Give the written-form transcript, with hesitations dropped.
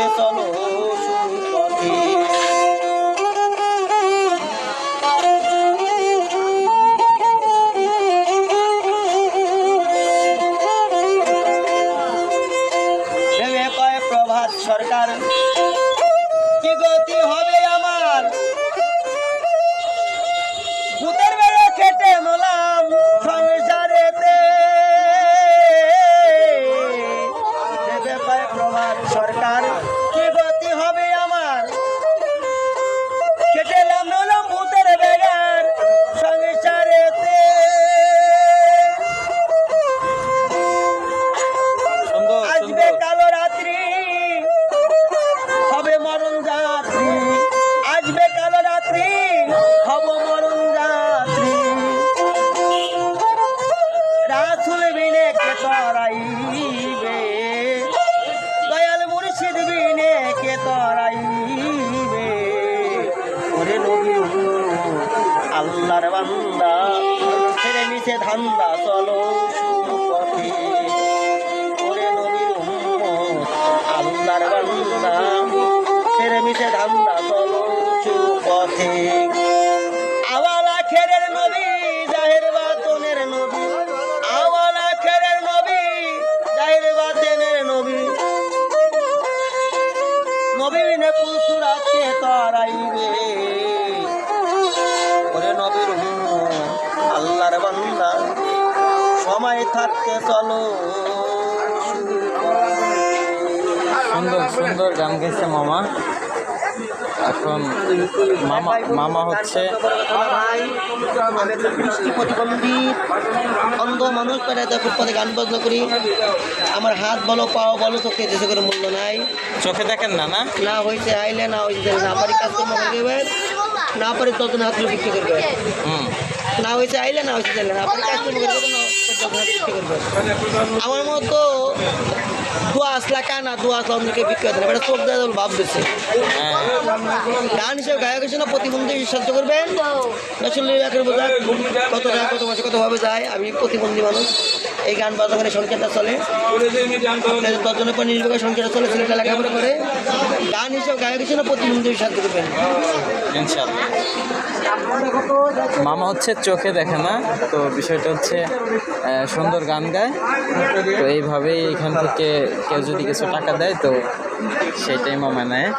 থাকতে চলো সুপথে। ভেবে কয় প্রভাত সরকার কি গতি হবে আমার, ভূতের বেলা খেটে মলাম সংসারেতে। ভেবে কয় প্রভাত সরকার কি গতি হবে আমার, খেটে মলাম ভূতের বেলার সংসারেতে। আসবে কালো রাত্রি হবে মরণ যাত্রী, আসবে কালো রাত্রি হব মরণ যাত্রী। রাসূল বিনে কে তরাইবে, দয়াল মুর্শিদ বিনে কে তরাইবে। ওরে নবী আল্লাহর বান্দা ছেড়ে মিশে ধান্দা চলো সুপথে। ওরে নবীর উম্মত আল্লাহর বান্দা ছেড়ে মিশে ধান্দা চলো সুপথে। আওয়াল আখেরের নবী জাহির বাতিনের নবী, আওয়াল আখেরের নবী জাহির বাতিনের নবী। নবী বিনে পুলসুরাতকে তরাইবে। ওরে নবীর উম্মত আল্লাহর বান্দা সময় থাকতে চলো। সুন্দর সুন্দর গান গেছে মামা। এখন মামা হচ্ছে আমি দৃষ্টি প্রতিবন্ধী অন্ধ মানুষ, ফুটপাতে গান বাজনা করি। আমার হাত বলো পাও বলো চোখে দেশে করে মূল্য নাই। চোখে দেখেন না? না না হয়েছে আইলে, না হয়েছে না পারি কাজকর্ম করবে, না পারি তত হাত বিক্রি করবে। না হয়েছে আইলে, না হয়েছে না পারি কাজকর্ম করবে, বিক্রি করবে। আমার মতো দোয়া আসলা কানা দোয়া আসলা অন্যকে বিক্রি করতে না, চোখ দেওয়া ভাব দিচ্ছে। গান হিসেবে গায়ক হিসেবে প্রতিবন্ধী সাহায্য করবেন। আসলে কত যায় কত মাসে কতভাবে যায়। আমি প্রতিবন্ধী মানুষ, এই গান বাজারে সংখ্যাটা চলে, আপনাদের 10 জনের পর নির্বাচন সংখ্যাটা চলে, ছেলেটা লেখাপড়া করে। গান হিসেবে গায়ক হিসেবে প্রতিবন্ধী সাহায্য করবেন ইনশাআল্লাহ। মামা হচ্ছে চোখে দেখে না, তো বিষয়টা হচ্ছে সুন্দর গান গায়। তো এইভাবেই এখান থেকে কেউ যদি কিছু টাকা দেয় তো সেটাই মামা নেয়।